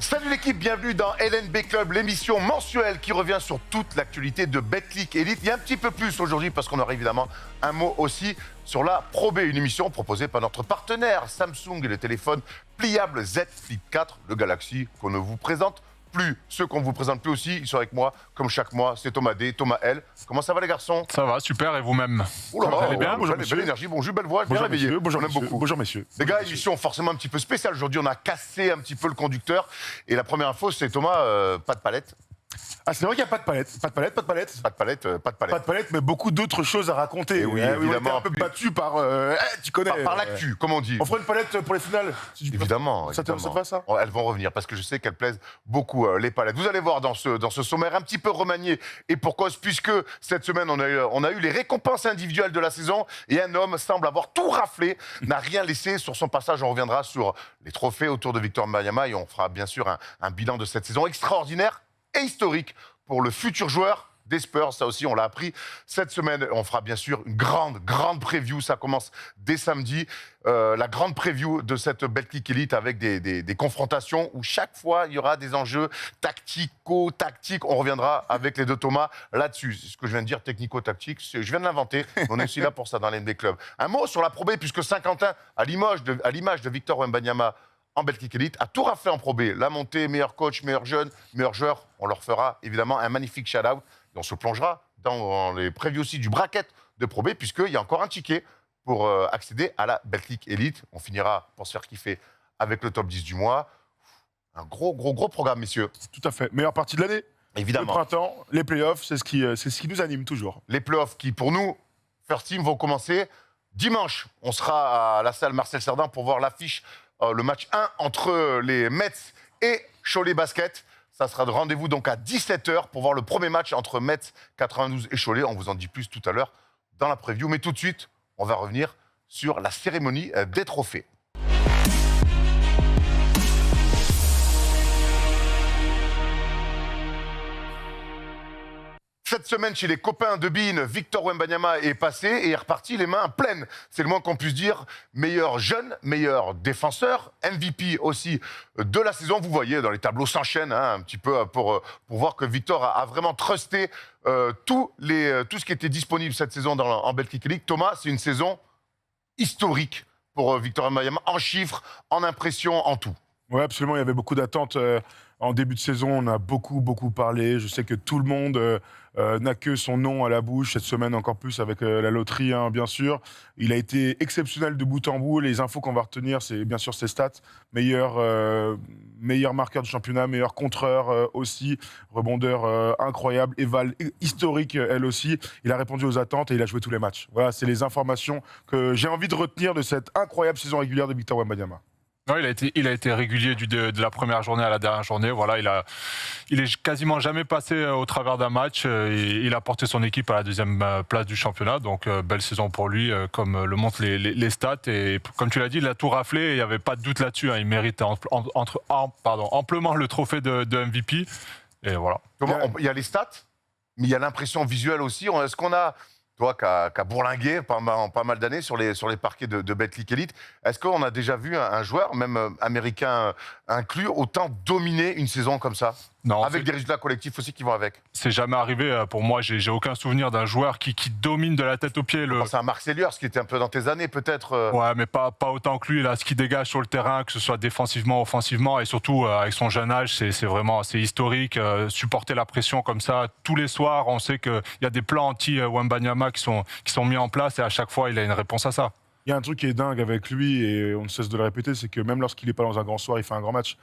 Salut l'équipe, bienvenue dans LNB Club, l'émission mensuelle qui revient sur toute l'actualité de Betclic Elite. Il y a un petit peu plus aujourd'hui parce qu'on aura évidemment un mot aussi sur la Pro B, une émission proposée par notre partenaire Samsung et le téléphone pliable Z Flip 4, le Galaxy qu'on ne vous présente plus. Ceux qu'on ne vous présente plus aussi, ils sont avec moi comme chaque mois, c'est Thomas D, Thomas L. Comment ça va les garçons? Ça va, super, et vous-même? Oula, vous allez bien? bonjour, belle énergie, bonjour, belle voix, bien Bonjour réveillé. messieurs, bonjour, On aime beaucoup. bonjour messieurs. Les gars, émission forcément un petit peu spéciale. Aujourd'hui, on a cassé un petit peu le conducteur. Et la première info, c'est Thomas, pas de palette. Ah, c'est vrai qu'il n'y a pas de palette. Pas de palette, pas de palette. Pas de palette, pas de palette. Pas de palette, mais beaucoup d'autres choses à raconter. Et oui, on était évidemment. un peu battus par. Tu connais. Par l'actu, comme on dit. On fera une palette pour les finales. Si tu peux. Évidemment. Ça te va, ça? Elles vont revenir parce que je sais qu'elles plaisent beaucoup, les palettes. Vous allez voir dans ce sommaire un petit peu remanié et pour cause, puisque cette semaine, on a eu les récompenses individuelles de la saison et un homme semble avoir tout raflé, n'a rien laissé sur son passage. On reviendra sur les trophées autour de Victor Wembanyama et on fera bien sûr un bilan de cette saison extraordinaire et historique pour le futur joueur des Spurs. Ça aussi, on l'a appris cette semaine. On fera bien sûr une grande preview. Ça commence dès samedi. La grande preview de cette Betclic Elite avec des confrontations où chaque fois, il y aura des enjeux tactico-tactiques. On reviendra avec les deux Thomas là-dessus. C'est ce que je viens de dire, technico-tactique. Je viens de l'inventer. On est aussi là pour ça dans l'NB Club. Un mot sur la Pro B, puisque Saint-Quentin, à l'image de Victor Wembanyama, en Betclic Elite, a tout raflé en Pro B. La montée, meilleur coach, meilleur jeune, meilleur joueur. On leur fera évidemment un magnifique shout-out. Et on se plongera dans les previews aussi du bracket de Pro B, puisqu'il y a encore un ticket pour accéder à la Betclic Elite. On finira pour se faire kiffer avec le top 10 du mois. Un gros programme, messieurs. Tout à fait. Meilleure partie de l'année. Évidemment. Le printemps, les playoffs, c'est ce qui nous anime toujours. Les playoffs qui, pour nous, First Team, vont commencer dimanche. On sera à la salle Marcel Cerdan pour voir l'affiche, le match 1 entre les Mets et Cholet Basket. Ça sera de rendez-vous donc à 17h pour voir le premier match entre Mets 92 et Cholet. On vous en dit plus tout à l'heure dans la preview. Mais tout de suite, on va revenir sur la cérémonie des trophées. Cette semaine, chez les copains de Bean, Victor Wembanyama est passé et est reparti les mains pleines. C'est le moins qu'on puisse dire. Meilleur jeune, meilleur défenseur, MVP aussi de la saison. Vous voyez, dans les tableaux s'enchaînent un petit peu pour voir que Victor a vraiment trusté tout ce qui était disponible cette saison en Betclic Elite. Thomas, c'est une saison historique pour Victor Wembanyama, en chiffres, en impressions, en tout. Oui, absolument. Il y avait beaucoup d'attentes. En début de saison, on a beaucoup parlé. Je sais que tout le monde n'a que son nom à la bouche. Cette semaine, encore plus avec la loterie, hein, bien sûr. Il a été exceptionnel de bout en bout. Les infos qu'on va retenir, c'est bien sûr ses stats. Meilleur marqueur du championnat, meilleur contreur aussi. Rebondeur incroyable. Éval historique, elle aussi. Il a répondu aux attentes et il a joué tous les matchs. Voilà, c'est les informations que j'ai envie de retenir de cette incroyable saison régulière de Victor Wembanyama. Non, il a été régulier de la première journée à la dernière journée. Voilà, il est quasiment jamais passé au travers d'un match. Il a porté son équipe à la deuxième place du championnat. Donc, belle saison pour lui, comme le montrent les stats. Et comme tu l'as dit, il a tout raflé. Et il n'y avait pas de doute là-dessus. Il mérite amplement le trophée de MVP. Et voilà. Il y a les stats, mais il y a l'impression visuelle aussi. Est-ce qu'on a... Toi, qui a bourlingué pas mal d'années sur les parquets de Betclic Elite, est-ce qu'on a déjà vu un joueur, même américain inclus, autant dominer une saison comme ça? Non, avec des résultats collectifs aussi qui vont avec. C'est jamais arrivé. Pour moi, j'ai aucun souvenir d'un joueur qui domine de la tête aux pieds. C'est un Marc Selliers, qui était un peu dans tes années, peut-être. Ouais, mais pas autant que lui. Là, ce qu'il dégage sur le terrain, que ce soit défensivement, offensivement, et surtout avec son jeune âge, c'est historique. Supporter la pression comme ça tous les soirs, on sait qu'il y a des plans anti-Wembanyama qui sont mis en place, et à chaque fois, il a une réponse à ça. Il y a un truc qui est dingue avec lui, et on ne cesse de le répéter, c'est que même lorsqu'il n'est pas dans un grand soir, il fait un grand match.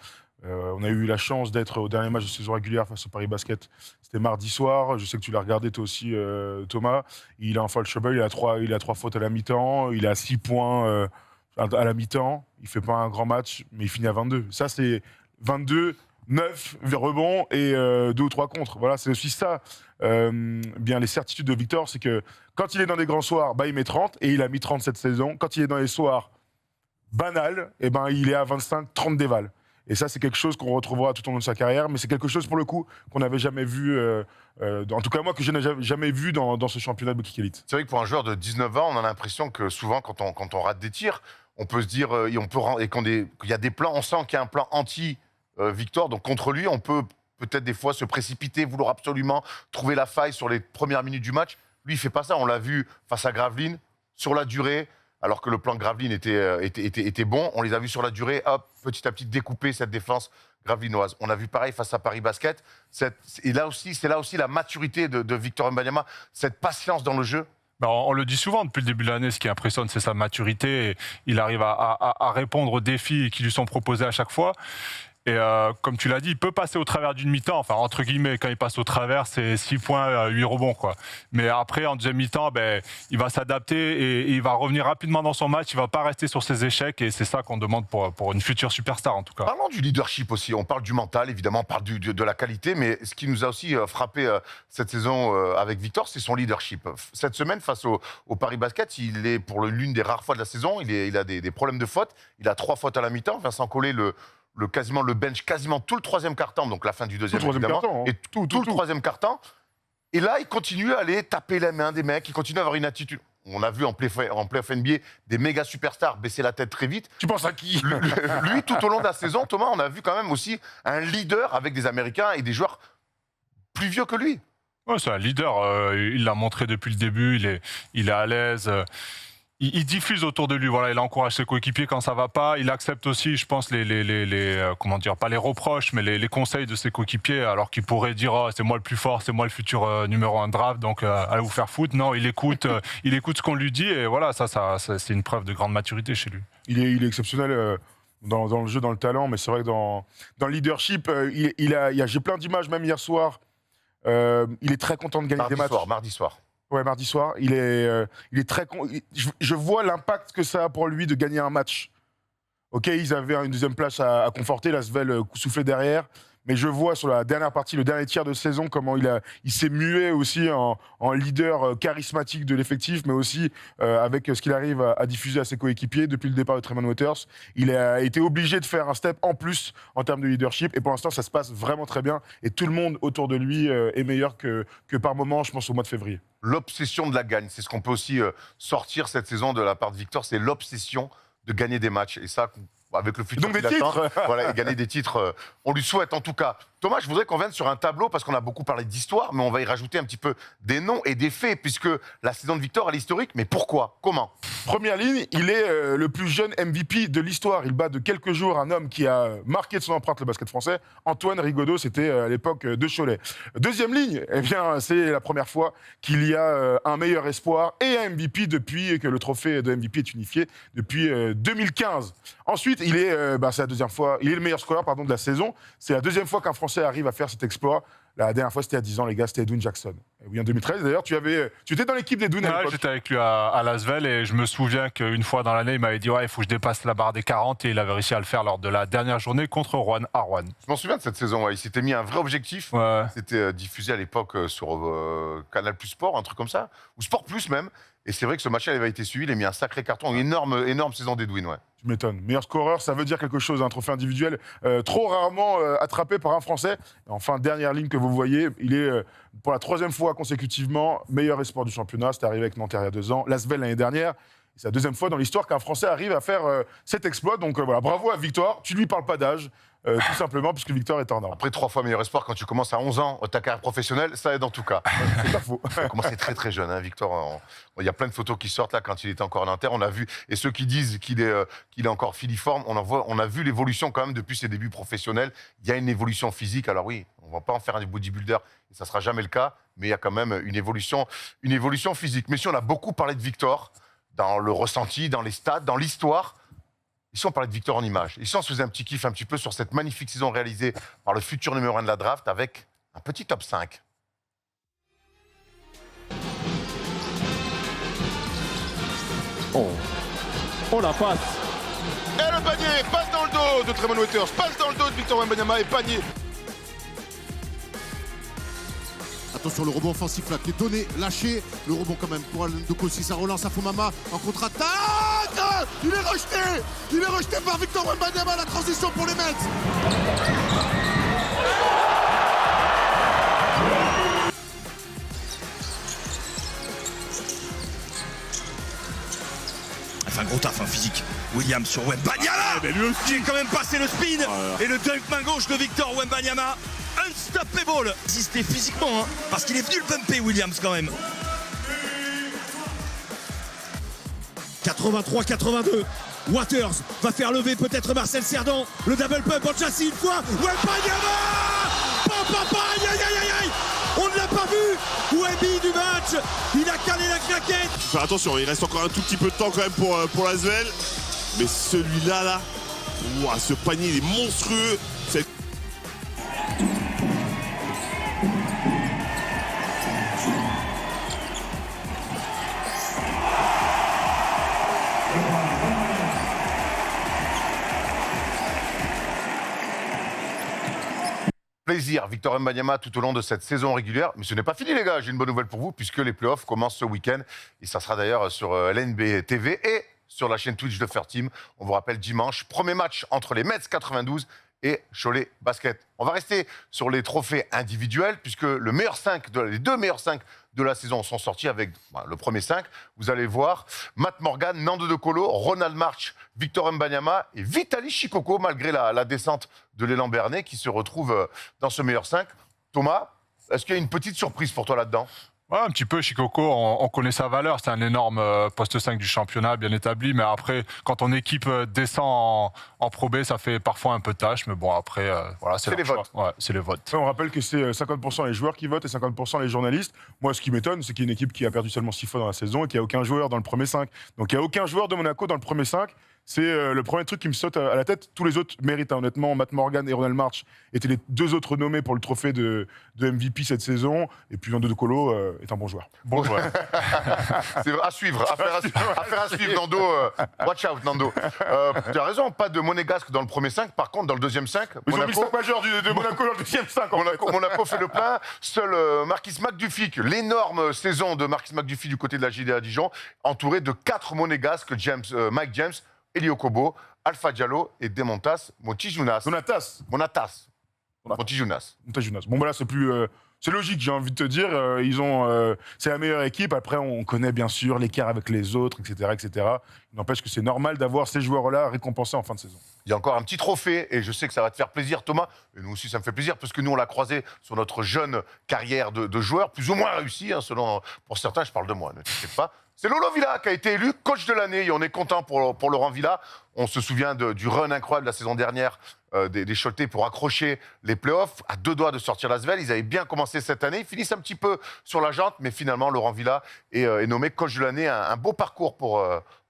On a eu la chance d'être au dernier match de saison régulière face au Paris Basket. C'était mardi soir. Je sais que tu l'as regardé toi aussi, Thomas. Il est en foul trouble. Il a 3 fautes à la mi-temps. Il a 6 points à la mi-temps. Il fait pas un grand match, mais il finit à 22. Ça, c'est 22, 9 rebonds et 2 ou 3 contres. Voilà, c'est aussi ça. Bien, les certitudes de Victor, c'est que quand il est dans des grands soirs, il met 30 et il a mis 30 cette saison. Quand il est dans les soirs banals, il est à 25, 30 déval. Et ça, c'est quelque chose qu'on retrouvera tout au long de sa carrière, mais c'est quelque chose, pour le coup, qu'on n'avait jamais vu, en tout cas moi, que je n'ai jamais vu dans ce championnat de Betclic Elite. C'est vrai que pour un joueur de 19 ans, on a l'impression que souvent, quand on rate des tirs, on peut se dire, qu'il y a des plans, on sent qu'il y a un plan Victor. Donc contre lui, on peut peut-être des fois se précipiter, vouloir absolument trouver la faille sur les premières minutes du match. Lui, il fait pas ça. On l'a vu face à Gravelines, sur la durée, alors que le plan de Gravelines était bon. On les a vus sur la durée, hop, petit à petit découper cette défense gravelinoise. On a vu pareil face à Paris Basket. C'est là aussi la maturité de Victor Wembanyama, cette patience dans le jeu. On le dit souvent depuis le début de l'année, ce qui impressionne, c'est sa maturité. Et il arrive à répondre aux défis qui lui sont proposés à chaque fois. Et comme tu l'as dit, il peut passer au travers d'une mi-temps. Enfin, entre guillemets, quand il passe au travers, c'est 6 points, 8 rebonds, quoi. Mais après, en deuxième mi-temps, il va s'adapter et il va revenir rapidement dans son match. Il ne va pas rester sur ses échecs. Et c'est ça qu'on demande pour une future superstar, en tout cas. Parlons du leadership aussi. On parle du mental, évidemment, on parle de la qualité. Mais ce qui nous a aussi frappé cette saison avec Victor, c'est son leadership. Cette semaine, face au Paris Basket, il est pour l'une des rares fois de la saison. Il a des problèmes de faute. Il a 3 fautes à la mi-temps. Vincent Collet, le bench quasiment tout le troisième quart-temps, donc la fin du deuxième évidemment, et tout le troisième quart-temps. Et là, il continue à aller taper les mains des mecs, il continue à avoir une attitude. On a vu en play-off NBA des méga superstars baisser la tête très vite. Tu penses à qui? Lui, tout au long de la saison, Thomas, on a vu quand même aussi un leader avec des Américains et des joueurs plus vieux que lui. Ouais, c'est un leader, il l'a montré depuis le début, il est à l'aise. Il diffuse autour de lui, voilà, il encourage ses coéquipiers quand ça va pas. Il accepte aussi, je pense, comment dire, pas les reproches, mais les conseils de ses coéquipiers, alors qu'il pourrait dire oh, c'est moi le plus fort, c'est moi le futur numéro 1 draft, donc allez vous faire foutre. Non, il écoute ce qu'on lui dit et voilà, ça c'est une preuve de grande maturité chez lui. Il est exceptionnel. Dans le jeu, dans le talent, mais c'est vrai que dans le leadership, j'ai plein d'images, même hier soir. Il est très content de gagner des matchs. Mardi soir. Ouais, mardi soir. Il est très je vois l'impact que ça a pour lui de gagner un match. Ok, ils avaient une deuxième place à conforter, l'Asvel soufflait derrière. Mais je vois sur la dernière partie, le dernier tiers de saison, comment il s'est mué aussi en leader charismatique de l'effectif, mais aussi avec ce qu'il arrive à diffuser à ses coéquipiers depuis le départ de Tremont Waters. Il a été obligé de faire un step en plus en termes de leadership. Et pour l'instant, ça se passe vraiment très bien. Et tout le monde autour de lui est meilleur que par moment, je pense, au mois de février. L'obsession de la gagne, c'est ce qu'on peut aussi sortir cette saison de la part de Victor, c'est l'obsession de gagner des matchs. Et ça, avec le futur qu'il attend, voilà, et gagner des titres, on lui souhaite en tout cas. Thomas, je voudrais qu'on vienne sur un tableau, parce qu'on a beaucoup parlé d'histoire, mais on va y rajouter un petit peu des noms et des faits, puisque la saison de Victor, elle est historique. Mais pourquoi? Comment? Première ligne, il est le plus jeune MVP de l'histoire. Il bat de quelques jours un homme qui a marqué de son empreinte le basket français, Antoine Rigaudot, c'était à l'époque de Cholet. Deuxième ligne, eh bien, c'est la première fois qu'il y a un meilleur espoir et un MVP depuis que le trophée de MVP est unifié, depuis 2015. Ensuite, c'est la deuxième fois, il est le meilleur scoreur de la saison. C'est la deuxième fois qu'un Français arrive à faire cet exploit. La dernière fois, c'était à 10 ans, les gars, c'était Edwin Jackson. Et oui, en 2013, d'ailleurs, tu étais dans l'équipe d'Edwin à l'époque. J'étais avec lui à l'Asvel et je me souviens qu'une fois dans l'année, il m'avait dit ouais, il faut que je dépasse la barre des 40 et il avait réussi à le faire lors de la dernière journée contre Rouen à Rouen. Je m'en souviens de cette saison, ouais. Il s'était mis un vrai objectif. Ouais. C'était diffusé à l'époque sur Canal Plus Sport, un truc comme ça, ou Sport Plus même. Et c'est vrai que ce match avait été suivi, il a mis un sacré carton, une énorme saison d'Edwin, ouais. Tu m'étonnes. Meilleur scoreur, ça veut dire quelque chose, un trophée individuel trop rarement attrapé par un Français. Et enfin, dernière ligne que vous voyez, il est pour la 3e fois consécutivement meilleur espoir du championnat. C'était arrivé avec Nanterre il y a 2 ans, l'Asvel l'année dernière. C'est la 2e fois dans l'histoire qu'un Français arrive à faire cet exploit. Donc voilà, bravo à Victor. Tu lui parles pas d'âge, tout simplement, puisque Victor est en or. Après 3 fois meilleur espoir, quand tu commences à 11 ans ta carrière professionnelle, ça aide en tout cas. C'est pas faux. Il a commencé très très jeune, hein, Victor. Il y a plein de photos qui sortent là quand il était encore à Nanterre. On a vu, et ceux qui disent qu'il est encore filiforme, on a vu l'évolution quand même depuis ses débuts professionnels. Il y a une évolution physique. Alors oui, on ne va pas en faire un bodybuilder, et ça ne sera jamais le cas, mais il y a quand même une évolution physique. Mais si on a beaucoup parlé de Victor, dans le ressenti, dans les stats, dans l'histoire. Ici, on parlait de Victor en images. Ici, on se faisait un petit kiff un petit peu sur cette magnifique saison réalisée par le futur numéro 1 de la draft avec un petit top 5. Oh la passe. Et le panier passe dans le dos de Tremont Waters, passe dans le dos de Victor Wembanyama et panier. Attention, le rebond offensif là qui est donné, lâché. Le rebond quand même pour Ndoko, si ça relance à Foumama en contre-attaque. Il est rejeté par Victor Wembanyama, la transition pour les Mets. Elle fait un gros taf, physique. Williams sur Wembanyama qui est quand même passé le spin et le dunk main gauche de Victor Wembanyama. Unstoppable. Existé physiquement, parce qu'il est venu le bumper Williams quand même. 83-82. Waters va faire lever peut-être Marcel Cerdan. Le double pump en châssis une fois. Wembanyama. Aïe, aïe, aïe, aïe. On ne l'a pas vu. Wemby du match. Il a calé la claquette. Faire attention, il reste encore un tout petit peu de temps quand même pour l'Asvel. Mais celui-là, là, ouah, ce panier il est monstrueux. Plaisir, Victor Wembanyama tout au long de cette saison régulière. Mais ce n'est pas fini, les gars. J'ai une bonne nouvelle pour vous, puisque les playoffs commencent ce week-end. Et ça sera d'ailleurs sur l'NBA TV et sur la chaîne Twitch de Fair Team. On vous rappelle dimanche, premier match entre les Mets 92 et Cholet Basket. On va rester sur les trophées individuels, puisque les deux meilleurs 5 de la saison sont sortis avec le premier 5. Vous allez voir Matt Morgan, Nando De Colo, Ronald March, Victor Wembanyama et Vitaly Chikoko, malgré la descente de l'élan Bernet, qui se retrouve dans ce meilleur 5. Thomas, est-ce qu'il y a une petite surprise pour toi là-dedans ? Ouais, un petit peu, Chikoko, on connaît sa valeur. C'est un énorme poste 5 du championnat, bien établi. Mais après, quand ton équipe descend en Pro B, ça fait parfois un peu tâche. Mais bon, après, voilà, c'est les votes. Ouais, c'est les votes. On rappelle que c'est 50% les joueurs qui votent et 50% les journalistes. Moi, ce qui m'étonne, c'est qu'il y a une équipe qui a perdu seulement 6 fois dans la saison et qu'il n'y a aucun joueur dans le premier 5. Donc, il n'y a aucun joueur de Monaco dans le premier 5. C'est le premier truc qui me saute à la tête. Tous les autres méritent, honnêtement. Matt Morgan et Ronald March étaient les deux autres nommés pour le trophée de MVP cette saison. Et puis Nando De Colo est un bon joueur. Bon joueur. C'est à suivre, affaire à suivre, Nando. Watch out, Nando. Tu as raison, pas de Monégasque dans le premier 5. Par contre, dans le deuxième 5, Ils ont mis 5 majeurs de Monaco dans le deuxième 5. Monaco fait le plein. Seul Marquis McDuffie, l'énorme saison de Marquis McDuffie du côté de la JDA Dijon, entouré de 4 Monégasques, Mike James, Elio Kobo, Alpha Diallo et Demontas Montijounas. Monatas. Montijounas. Bon, bah là, c'est plus. C'est logique, j'ai envie de te dire. C'est la meilleure équipe. Après, on connaît bien sûr l'écart avec les autres, etc., etc. Il n'empêche que c'est normal d'avoir ces joueurs-là récompensés en fin de saison. Il y a encore un petit trophée, et je sais que ça va te faire plaisir, Thomas. Et nous aussi, ça me fait plaisir, parce que nous, on l'a croisé sur notre jeune carrière de joueur, plus ou moins réussi, selon, pour certains, je parle de moi, ne t'inquiète pas. C'est Lolo Villa qui a été élu coach de l'année, et on est content pour Laurent Villa. On se souvient du run incroyable de la saison dernière des Choletais pour accrocher les playoffs, à 2 doigts de sortir l'Asvel. Ils avaient bien commencé cette année, ils finissent un petit peu sur la jante, mais finalement, Laurent Villa est nommé coach de l'année. Un beau parcours pour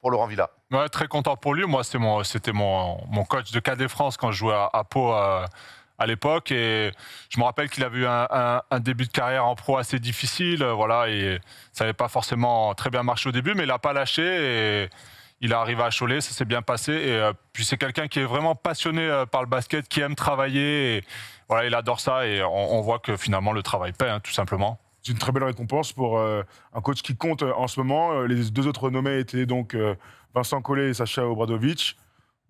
Laurent Villa. Ouais, très content pour lui. Moi, c'était mon coach de Cadet France quand je jouais à Pau à l'époque. Et je me rappelle qu'il avait eu un début de carrière en pro assez difficile. Voilà, et ça n'avait pas forcément très bien marché au début, mais il n'a pas lâché. Et il est arrivé à Cholet, ça s'est bien passé. Et puis c'est quelqu'un qui est vraiment passionné par le basket, qui aime travailler. Et, voilà, il adore ça. Et on voit que finalement, le travail paie, tout simplement. C'est une très belle récompense pour un coach qui compte en ce moment. Les 2 autres nommés étaient donc Vincent Collet et Sacha Obradovic.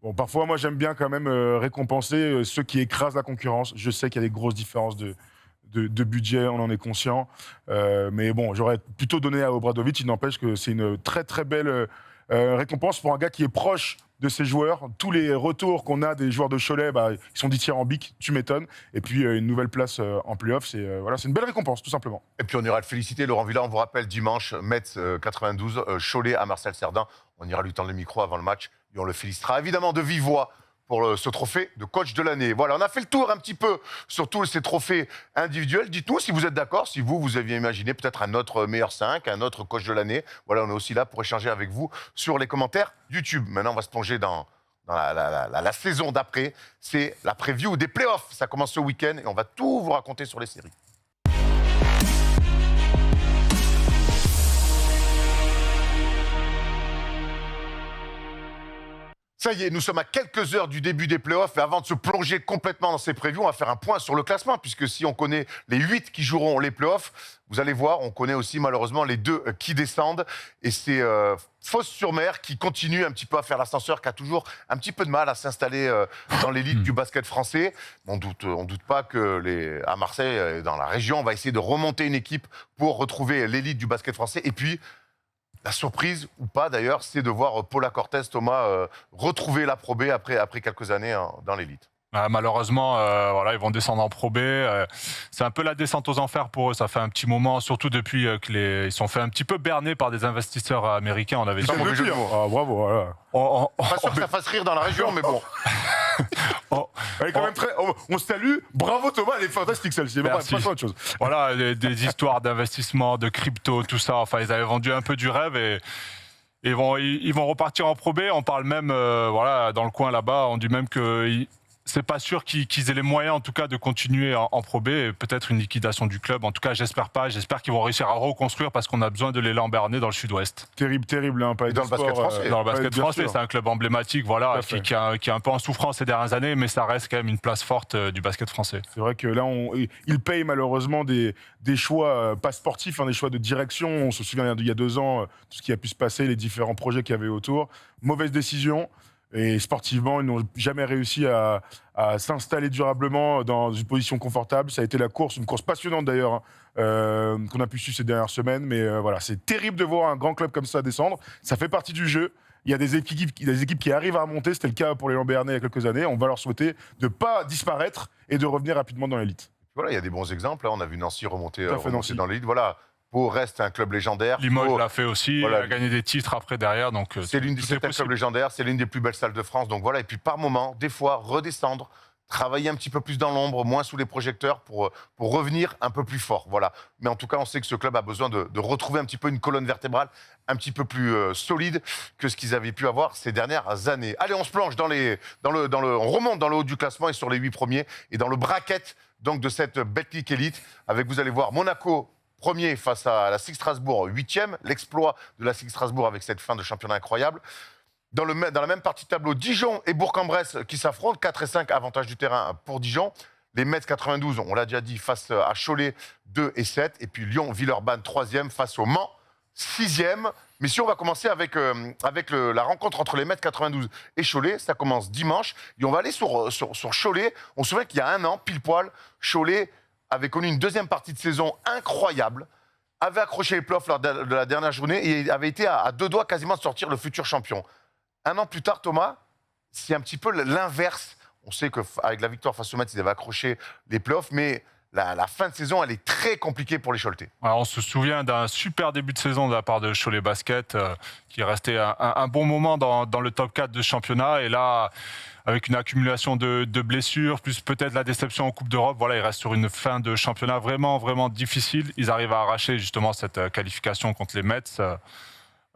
Bon, parfois, moi, j'aime bien quand même récompenser ceux qui écrasent la concurrence. Je sais qu'il y a des grosses différences de budget, on en est conscient. Mais bon, j'aurais plutôt donné à Obradovic. Il n'empêche que c'est une très, très belle récompense pour un gars qui est proche de ses joueurs. Tous les retours qu'on a des joueurs de Cholet, ils sont dithyrambiques, tu m'étonnes. Et puis, une nouvelle place en play-off, c'est une belle récompense, tout simplement. Et puis, on ira le féliciter, Laurent Villa. On vous rappelle, dimanche, Metz 92, Cholet à Marcel Cerdan. On ira lui tendre le micro avant le match et on le félicitera évidemment de vive voix pour ce trophée de coach de l'année. Voilà, on a fait le tour un petit peu sur tous ces trophées individuels. Dites-nous si vous êtes d'accord, si vous aviez imaginé peut-être un autre meilleur 5, un autre coach de l'année. Voilà, on est aussi là pour échanger avec vous sur les commentaires YouTube. Maintenant, on va se plonger dans la saison d'après. C'est la preview des playoffs. Ça commence ce week-end et on va tout vous raconter sur les séries. Ça y est, nous sommes à quelques heures du début des playoffs et avant de se plonger complètement dans ces previews, on va faire un point sur le classement puisque si on connaît les 8 qui joueront les playoffs, vous allez voir, on connaît aussi malheureusement les 2 qui descendent et c'est Fos-sur-Mer qui continue un petit peu à faire l'ascenseur, qui a toujours un petit peu de mal à s'installer dans l'élite du basket français. On doute pas que à Marseille, dans la région, on va essayer de remonter une équipe pour retrouver l'élite du basket français et puis La surprise, ou pas d'ailleurs, c'est de voir Paula Cortez, Thomas, retrouver la Pro B après quelques années dans l'élite. Malheureusement, voilà, ils vont descendre en Pro B. C'est un peu la descente aux enfers pour eux. Ça fait un petit moment, surtout depuis ils sont fait un petit peu berner par des investisseurs américains. On avait Sans mauvais jeu de mots. Ah, bravo, voilà. Pas sûr que ça fasse rire dans la région, mais bon. Elle est quand même très. On se salue. Bravo Thomas, elle est fantastique celle-ci. Merci. Pas autre chose. Voilà, des histoires d'investissement, de crypto, tout ça. Enfin, ils avaient vendu un peu du rêve et ils vont repartir en Pro B. On parle même, voilà, dans le coin là-bas, on dit même que c'est pas sûr qu'ils aient les moyens, en tout cas, de continuer en Pro B et peut-être une liquidation du club. En tout cas, j'espère pas. J'espère qu'ils vont réussir à reconstruire parce qu'on a besoin de l'élan bernais dans le sud-ouest. Terrible, hein, Et dans le basket français. Dans le basket français, c'est un club emblématique, voilà, qui est un peu en souffrance ces dernières années, mais ça reste quand même une place forte du basket français. C'est vrai que là, il paye malheureusement des choix pas sportifs, hein, des choix de direction. On se souvient il y a 2 ans, tout ce qui a pu se passer, les différents projets qu'il y avait autour. Mauvaise décision. Et sportivement, ils n'ont jamais réussi à s'installer durablement dans une position confortable. Ça a été une course passionnante d'ailleurs, qu'on a pu suivre ces dernières semaines. Mais voilà, c'est terrible de voir un grand club comme ça descendre. Ça fait partie du jeu. Il y a des équipes qui arrivent à remonter. C'était le cas pour les Lambernais il y a quelques années. On va leur souhaiter de ne pas disparaître et de revenir rapidement dans l'élite. Voilà, il y a des bons exemples. Là, on a vu Nancy remonter Nancy. dans l'élite. Voilà. Pau reste un club légendaire. Limoges l'a fait aussi, voilà. Il a gagné des titres après derrière. Donc c'est un club légendaire, c'est l'une des plus belles salles de France. Donc voilà, et puis par moment, des fois, redescendre, travailler un petit peu plus dans l'ombre, moins sous les projecteurs pour revenir un peu plus fort. Voilà. Mais en tout cas, on sait que ce club a besoin de retrouver un petit peu une colonne vertébrale un petit peu plus solide que ce qu'ils avaient pu avoir ces dernières années. Allez, on se plonge on remonte dans le haut du classement et sur les 8 premiers et dans le bracket donc, de cette Betclic Elite avec, vous allez voir, Monaco premier face à la SIG Strasbourg, 8e, l'exploit de la SIG Strasbourg avec cette fin de championnat incroyable. Dans la même partie de tableau, Dijon et Bourg-en-Bresse qui s'affrontent, 4 et 5, avantage du terrain pour Dijon. Les Metz 92, on l'a déjà dit, face à Cholet, 2 et 7. Et puis Lyon-Villeurbanne, 3e, face au Mans, 6e. Mais si on va commencer avec la rencontre entre les Metz 92 et Cholet, ça commence dimanche. Et on va aller sur Cholet. On se souvient qu'il y a 1 an, pile poil, Cholet avait connu une deuxième partie de saison incroyable, avait accroché les playoffs lors de la dernière journée et avait été à 2 doigts quasiment de sortir le futur champion. 1 an plus tard, Thomas, c'est un petit peu l'inverse. On sait qu'avec la victoire face au Metz, ils avaient accroché les playoffs, mais la fin de saison, elle est très compliquée pour les Choletais. Alors, on se souvient d'un super début de saison de la part de Cholet Basket, qui est resté un bon moment dans le top 4 de ce championnat. Et là, avec une accumulation de blessures, plus peut-être la déception en Coupe d'Europe, voilà, ils restent sur une fin de championnat vraiment, vraiment difficile. Ils arrivent à arracher justement cette qualification contre les Mets.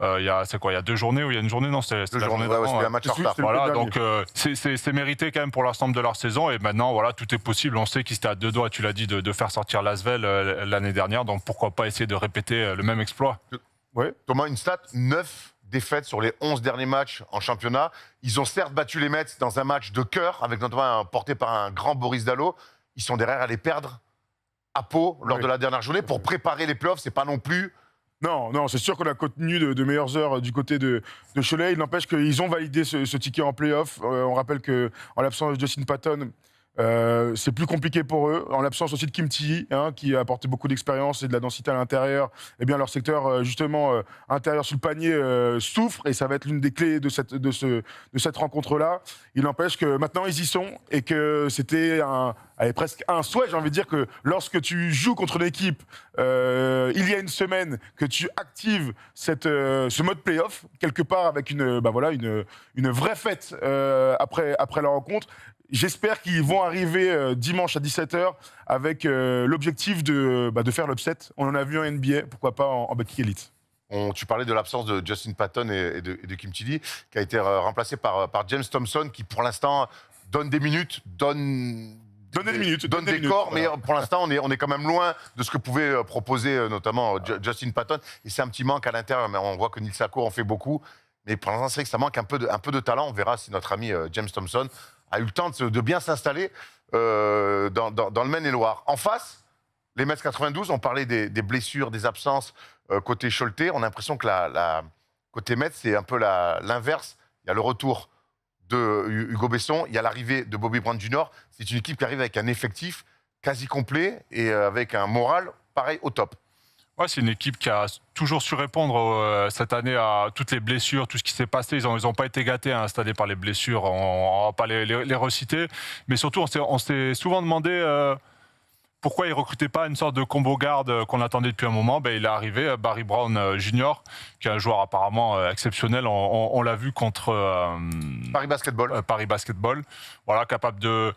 Il y a 2 journées ou il y a une journée? Non, c'était la journée d'avant. C'était un match en retard. Voilà, donc c'est mérité quand même pour l'ensemble de leur saison. Et maintenant, voilà, tout est possible. On sait qu'ils étaient à 2 doigts, tu l'as dit, de faire sortir l'Asvel l'année dernière. Donc pourquoi pas essayer de répéter le même exploit? Ouais. Thomas, une stat, 9 défaites sur les 11 derniers matchs en championnat. Ils ont certes battu les Mets dans un match de cœur, avec notamment porté par un grand Boris Dallot. Ils sont derrière à les perdre à Pau lors de la dernière journée pour préparer les playoffs. C'est pas non plus... Non, c'est sûr qu'on a contenu de meilleures heures du côté de Cholet. Il n'empêche qu'ils ont validé ce ticket en play-off. On rappelle qu'en l'absence de Justin Patton, c'est plus compliqué pour eux. En l'absence aussi de Kim Tilly, qui a apporté beaucoup d'expérience et de la densité à l'intérieur, eh bien leur secteur justement intérieur sous le panier souffre et ça va être l'une des clés de cette rencontre-là. Il n'empêche que maintenant ils y sont et que c'était presque un souhait, j'ai envie de dire, que lorsque tu joues contre une équipe il y a une semaine, que tu actives ce mode play-off quelque part avec une vraie fête après la rencontre. J'espère qu'ils vont arriver dimanche à 17h avec l'objectif de faire l'upset. On en a vu en NBA, pourquoi pas en Betclic Elite. Tu parlais de l'absence de Justin Patton et de Kim Tilly, qui a été remplacé par James Thompson, qui pour l'instant donne des minutes, donne des corps, voilà. Mais pour l'instant, on est quand même loin de ce que pouvait proposer notamment Justin Patton. Et c'est un petit manque à l'intérieur, mais on voit que Nils Sako en fait beaucoup. Mais pour l'instant, c'est vrai que ça manque un peu de talent. On verra si notre ami James Thompson a eu le temps de bien s'installer dans le Maine-et-Loire. En face, les Metz 92, on parlait des blessures, des absences côté Choletais. On a l'impression que côté Metz, c'est un peu l'inverse. Il y a le retour de Hugo Besson, il y a l'arrivée de Bobby Brown Jr. C'est une équipe qui arrive avec un effectif quasi complet et avec un moral pareil au top. Ouais, c'est une équipe qui a toujours su répondre cette année à toutes les blessures, tout ce qui s'est passé. Ils ont pas été gâtés cette année par les blessures, on ne va pas les reciter. Mais surtout, on s'est souvent demandé pourquoi ils ne recrutaient pas une sorte de combo garde qu'on attendait depuis un moment. Il est arrivé, Barry Brown Jr., qui est un joueur apparemment exceptionnel. On l'a vu contre Paris Basketball. Paris Basketball. Voilà, capable de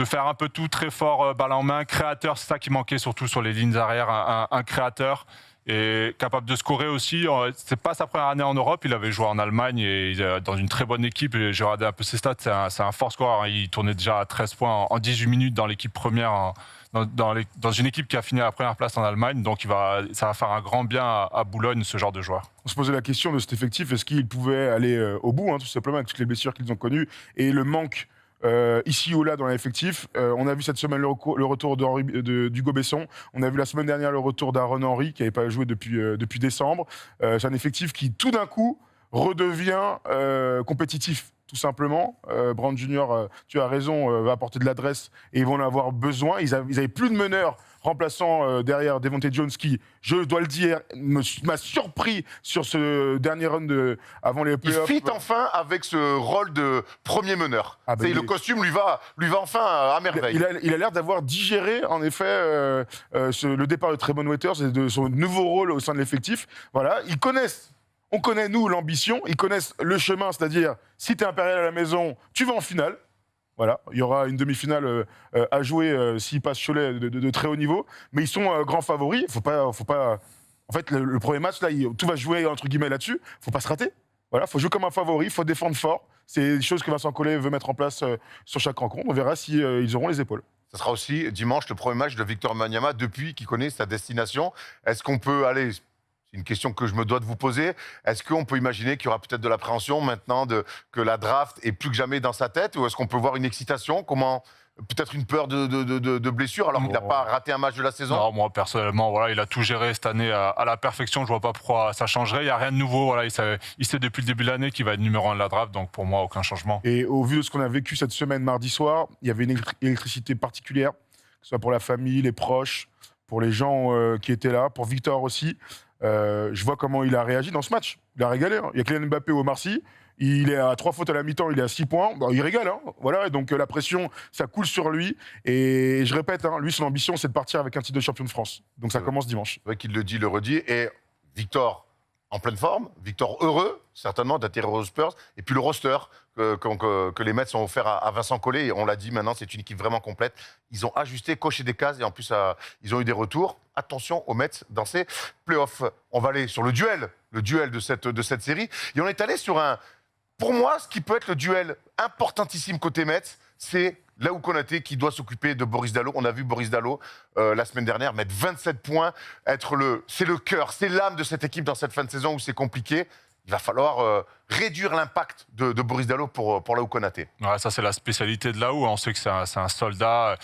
faire un peu tout, très fort, balle en main, créateur, c'est ça qui manquait surtout sur les lignes arrière, un créateur, et capable de scorer aussi. C'est pas sa première année en Europe, il avait joué en Allemagne et dans une très bonne équipe. J'ai regardé un peu ses stats, c'est un fort scoreur. Il tournait déjà à 13 points en 18 minutes dans l'équipe première, dans une équipe qui a fini à la première place en Allemagne. Donc ça va faire un grand bien à Boulogne, ce genre de joueur. On se posait la question de cet effectif, est-ce qu'ils pouvaient aller au bout, tout simplement, avec toutes les blessures qu'ils ont connues et le manque ici ou là dans l'effectif. On a vu cette semaine le retour d'Hugo Besson. On a vu la semaine dernière le retour d'Aaron Henry, qui n'avait pas joué depuis décembre. C'est un effectif qui, tout d'un coup, redevient compétitif, tout simplement. Brown Jr., tu as raison, va apporter de l'adresse et ils vont en avoir besoin. Ils avaient plus de meneurs remplaçant derrière Devontae Jones qui, je dois le dire, m'a surpris sur ce dernier run avant les playoffs. Il fit enfin avec ce rôle de premier meneur. Le costume lui va enfin à merveille. Il a l'air d'avoir digéré, en effet, le départ de Tremont Waiters et de son nouveau rôle au sein de l'effectif. Voilà, on connaît, nous, l'ambition, ils connaissent le chemin, c'est-à-dire, si tu es impérial à la maison, tu vas en finale. Voilà, il y aura une demi-finale à jouer s'ils passent Cholet de très haut niveau, mais ils sont grands favoris. Faut pas. En fait, le premier match, là, tout va se jouer entre guillemets là-dessus. Faut pas se rater. Voilà, faut jouer comme un favori, faut défendre fort. C'est des choses que Vincent Collet veut mettre en place sur chaque rencontre. On verra si ils auront les épaules. Ce sera aussi dimanche le premier match de Victor Wembanyama depuis qu'il connaît sa destination. Est-ce qu'on peut aller... C'est une question que je me dois de vous poser. Est-ce qu'on peut imaginer qu'il y aura peut-être de l'appréhension maintenant que la draft est plus que jamais dans sa tête, ou est-ce qu'on peut voir une excitation? Peut-être une peur de blessure alors qu'il n'a pas raté un match de la saison? Non, moi personnellement, voilà, il a tout géré cette année à la perfection. Je vois pas pourquoi ça changerait. Il n'y a rien de nouveau. Voilà, il sait depuis le début de l'année qu'il va être numéro 1 de la draft. Donc pour moi, aucun changement. Et au vu de ce qu'on a vécu cette semaine mardi soir, il y avait une électricité particulière, que ce soit pour la famille, les proches, pour les gens qui étaient là, pour Victor aussi. Je vois comment il a réagi dans ce match. Il a régalé. Il y a Kylian Mbappé au Marcy. Il est à 3 fautes à la mi-temps, il est à 6 points. Il régale. Voilà. Et donc la pression, ça coule sur lui. Et je répète, lui, son ambition, c'est de partir avec un titre de champion de France. Donc ça commence dimanche. C'est vrai qu'il le dit, il le redit. Et Victor en pleine forme, Victor heureux, certainement, d'atterrir aux Spurs. Et puis le roster que les Mets ont offert à Vincent Collet. Et on l'a dit, maintenant, c'est une équipe vraiment complète. Ils ont ajusté, coché des cases. Et en plus, ils ont eu des retours. Attention aux Mets dans ces playoffs. On va aller sur le duel de cette série. Et on est allé sur pour moi, ce qui peut être le duel importantissime côté Mets, c'est Laou Konaté qui doit s'occuper de Boris Diallo. On a vu Boris Diallo la semaine dernière mettre 27 points, c'est le cœur, c'est l'âme de cette équipe dans cette fin de saison où c'est compliqué. Il va falloir réduire l'impact de Boris Diallo pour Laou Konaté. Ouais, ça, c'est la spécialité de Laou. On sait que c'est un soldat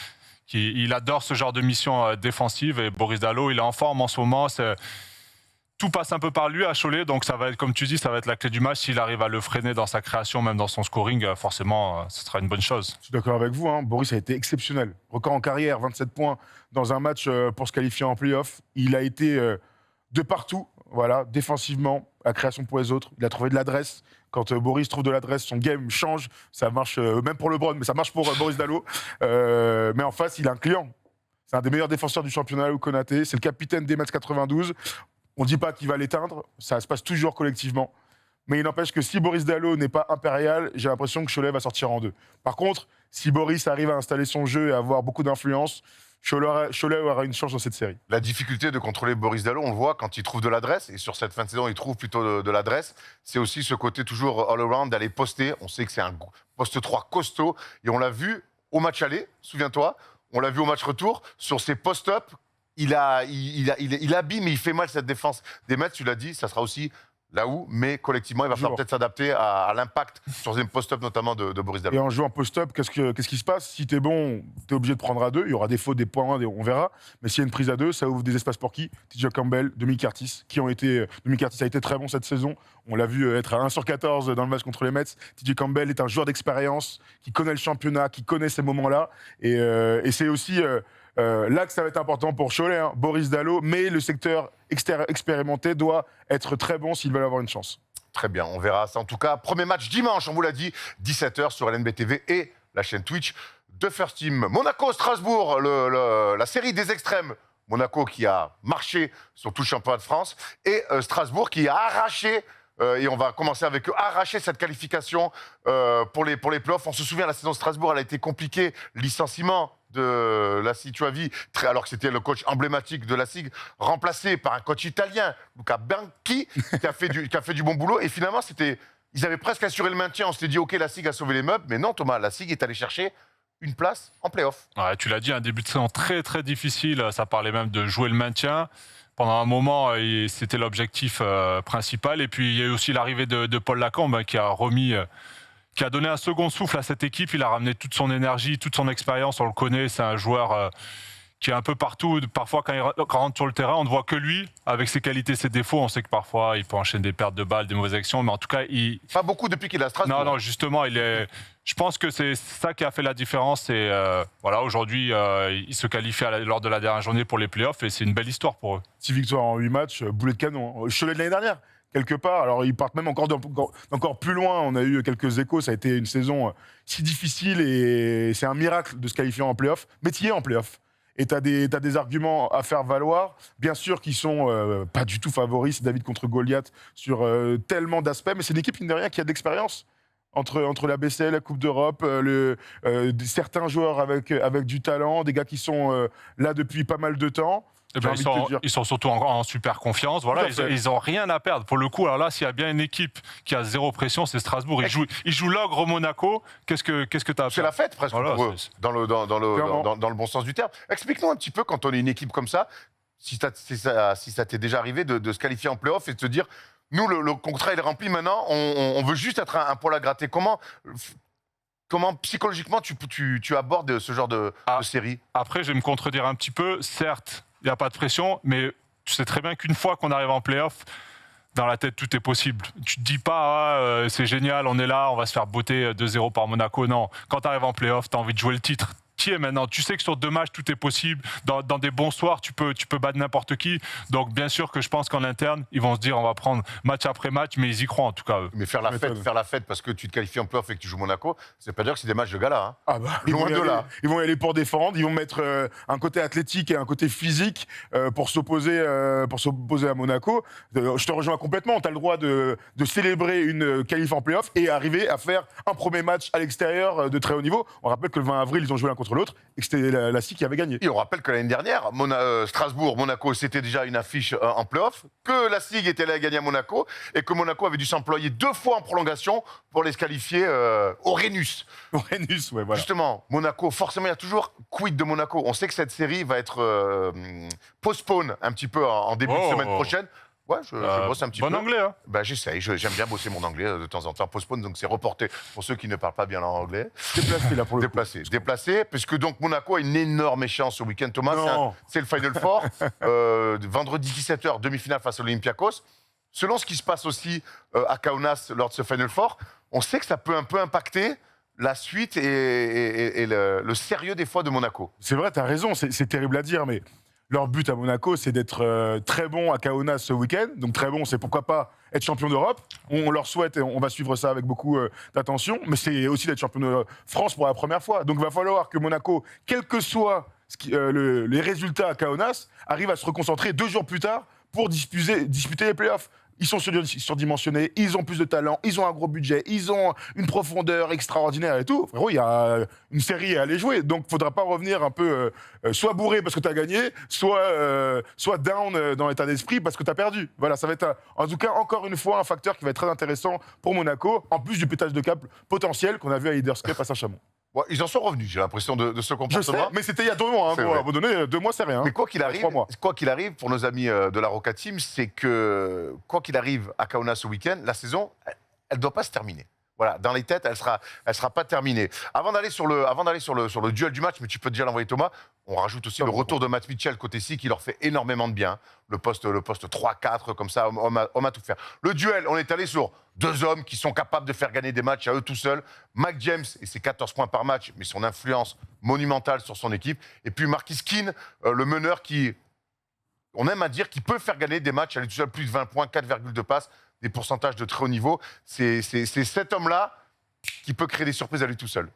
il adore ce genre de mission défensive. Et Boris Diallo, il est en forme en ce moment. Tout passe un peu par lui à Cholet, donc ça va être, comme tu dis, ça va être la clé du match. S'il arrive à le freiner dans sa création, même dans son scoring, forcément, ce sera une bonne chose. Je suis d'accord avec vous, Boris a été exceptionnel. Record en carrière, 27 points dans un match pour se qualifier en play-off. Il a été de partout, voilà, défensivement, la création pour les autres. Il a trouvé de l'adresse. Quand Boris trouve de l'adresse, son game change. Ça marche, même pour LeBron, mais ça marche pour Boris Diallo. Mais en face, il a un client. C'est un des meilleurs défenseurs du championnat, Laou Konaté. C'est le capitaine des Mets 92. On ne dit pas qu'il va l'éteindre, ça se passe toujours collectivement. Mais il n'empêche que si Boris Diallo n'est pas impérial, j'ai l'impression que Cholet va sortir en deux. Par contre, si Boris arrive à installer son jeu et à avoir beaucoup d'influence, Cholet aura une chance dans cette série. La difficulté de contrôler Boris Diallo, on le voit quand il trouve de l'adresse, et sur cette fin de saison, il trouve plutôt de l'adresse, c'est aussi ce côté toujours all-around d'aller poster. On sait que c'est un poste 3 costaud, et on l'a vu au match aller, souviens-toi, on l'a vu au match retour, sur ses post-up, il abîme, mais il fait mal cette défense des Mets. Tu l'as dit, ça sera aussi Laou, mais collectivement, il va falloir peut-être s'adapter à l'impact sur les post-up, notamment de Boris Diallo. Et en jouant post-up, qu'est-ce qui se passe? Si t'es bon, t'es obligé de prendre à deux. Il y aura des fautes, des points, on verra. Mais s'il y a une prise à deux, ça ouvre des espaces pour qui? TJ Campbell, Demi Curtis, Demi Curtis a été très bon cette saison. On l'a vu être à 1 sur 14 dans le match contre les Mets. TJ Campbell est un joueur d'expérience, qui connaît le championnat, qui connaît ces moments-là. Et c'est aussi... Là que ça va être important pour Cholet, hein, Boris Dalot, mais le secteur expérimenté doit être très bon s'ils veulent avoir une chance. Très bien, on verra ça. En tout cas, premier match dimanche, on vous l'a dit, 17h sur LNB TV et la chaîne Twitch de First Team. Monaco-Strasbourg, la série des extrêmes. Monaco qui a marché sur tout le championnat de France et Strasbourg qui a arraché, et on va commencer avec eux, arracher cette qualification pour les playoffs. On se souvient, la saison de Strasbourg, elle a été compliquée. Licenciement de la SIG Tuavi, alors que c'était le coach emblématique de la SIG, remplacé par un coach italien, Luca Bianchi, qui a fait du bon boulot. Et finalement, ils avaient presque assuré le maintien. On s'était dit, OK, la SIG a sauvé les meubles. Mais non, Thomas, la SIG est allée chercher une place en play-off. Ouais, tu l'as dit, un début de saison très très difficile. Ça parlait même de jouer le maintien. Pendant un moment, c'était l'objectif principal. Et puis il y a eu aussi l'arrivée de Paul Lacombe qui a donné un second souffle à cette équipe. Il a ramené toute son énergie, toute son expérience. On le connaît, c'est un joueur qui est un peu partout. Parfois, quand il rentre sur le terrain, on ne voit que lui. Avec ses qualités, ses défauts, on sait que parfois, il peut enchaîner des pertes de balles, des mauvaises actions. Mais en tout cas, Pas beaucoup depuis qu'il est à Strasbourg. Non, justement, je pense que c'est ça qui a fait la différence. Et voilà, aujourd'hui, il se qualifie lors de la dernière journée pour les playoffs. Et c'est une belle histoire pour eux. 6 victoires en 8 matchs, boulet de canon. Cholet de l'année dernière, quelque part. Alors, ils partent même encore plus loin. On a eu quelques échos. Ça a été une saison si difficile et c'est un miracle de se qualifier en play-off. Mais tu y es en play-off. Et tu as des arguments à faire valoir. Bien sûr qu'ils sont pas du tout favoris. C'est David contre Goliath sur tellement d'aspects. Mais c'est une équipe, mine de rien, qui a de l'expérience. Entre la BCL, la Coupe d'Europe, certains joueurs avec du talent, des gars qui sont là depuis pas mal de temps. Eh ben, ils sont surtout en super confiance. Voilà, ils n'ont rien à perdre. Pour le coup, alors là, s'il y a bien une équipe qui a zéro pression, c'est Strasbourg. Ils jouent l'ogre au Monaco. Qu'est-ce que tu as à faire ? C'est la fête presque voilà, pour eux, dans le bon sens du terme. Explique-nous un petit peu, quand on est une équipe comme ça, si ça t'est déjà arrivé de se qualifier en play-off et de se dire, nous, le contrat il est rempli maintenant, on veut juste être un poil à gratter. Comment psychologiquement tu abordes ce genre de série ? Après, je vais me contredire un petit peu. Certes, il n'y a pas de pression, mais tu sais très bien qu'une fois qu'on arrive en play-off, dans la tête, tout est possible. Tu te dis pas, c'est génial, on est là, on va se faire botter 2-0 par Monaco. Non, quand tu arrives en play-off, tu as envie de jouer le titre. Maintenant, tu sais que sur 2 matchs, tout est possible. Dans des bons soirs, tu peux battre n'importe qui. Donc, bien sûr que je pense qu'en interne, ils vont se dire, on va prendre match après match, mais ils y croient en tout cas. Eux. Mais faire la fête parce que tu te qualifies en play-off et que tu joues Monaco, c'est pas dire que c'est des matchs de gala. Hein. Ah bah, Loin de là. Ils vont y aller pour défendre. Ils vont mettre un côté athlétique et un côté physique pour s'opposer à Monaco. Je te rejoins complètement. Tu as le droit de célébrer une qualif en play-off et arriver à faire un premier match à l'extérieur de très haut niveau. On rappelle que le 20 avril, ils ont joué l'un contre l'autre et que c'était la SIG qui avait gagné. Et on rappelle que l'année dernière, Strasbourg, Monaco, c'était déjà une affiche en play-off, que la SIG était là à gagner à Monaco et que Monaco avait dû s'employer 2 fois en prolongation pour les se qualifier au Rhenus. Au Rhenus, ouais, voilà. Justement, Monaco, forcément, il y a toujours quid de Monaco. On sait que cette série va être postpone un petit peu en début de semaine prochaine. Ouais, je bosse un petit peu. Bon anglais, hein. Bah, j'essaye, j'aime bien bosser mon anglais de temps en temps. Postpone, donc c'est reporté pour ceux qui ne parlent pas bien l'anglais. Déplacé, là, pour le coup. Déplacé, puisque donc Monaco a une énorme échéance ce week-end, Thomas. C'est le Final Four. Vendredi 17h, demi-finale face à l'Olympiakos. Selon ce qui se passe aussi à Kaunas lors de ce Final Four, on sait que ça peut un peu impacter la suite et le sérieux des fois de Monaco. C'est vrai, tu as raison, c'est terrible à dire, mais leur but à Monaco, c'est d'être très bon à Kaunas ce week-end. Donc très bon, c'est pourquoi pas être champion d'Europe. On leur souhaite et on va suivre ça avec beaucoup d'attention. Mais c'est aussi d'être champion de France pour la première fois. Donc il va falloir que Monaco, quels que soient les résultats à Kaunas, arrive à se reconcentrer 2 jours plus tard pour disputer les playoffs. Ils sont surdimensionnés, ils ont plus de talent, ils ont un gros budget, ils ont une profondeur extraordinaire et tout. Frérot, il y a une série à aller jouer. Donc, il ne faudra pas revenir un peu soit bourré parce que tu as gagné, soit down dans l'état d'esprit parce que tu as perdu. Voilà, ça va être, en tout cas, encore une fois, un facteur qui va être très intéressant pour Monaco, en plus du pétage de câble potentiel qu'on a vu à Leaders Cup à Saint-Chamond. Ouais, ils en sont revenus, j'ai l'impression, de ce comportement. Je sais, mais c'était il y a 2 mois. Hein, à un moment donné, 2 mois, c'est rien. Mais quoi qu'il arrive, pour nos amis de la Roca Team, c'est que, quoi qu'il arrive à Kaunas ce week-end, la saison, elle ne doit pas se terminer. Voilà, dans les têtes, elle sera pas terminée. Avant d'aller sur le duel du match, mais tu peux déjà l'envoyer Thomas, on rajoute aussi le retour de Matt Mitchell côté ci qui leur fait énormément de bien. Le poste 3-4, comme ça, homme à tout faire. Le duel, on est allé sur 2 hommes qui sont capables de faire gagner des matchs à eux tout seuls. Mike James et ses 14 points par match, mais son influence monumentale sur son équipe. Et puis Marquis Keane, le meneur qui, on aime à dire, qui peut faire gagner des matchs à lui tout seul, plus de 20 points, 4,2 passes, des pourcentages de très haut niveau. C'est cet homme-là qui peut créer des surprises à lui tout seul.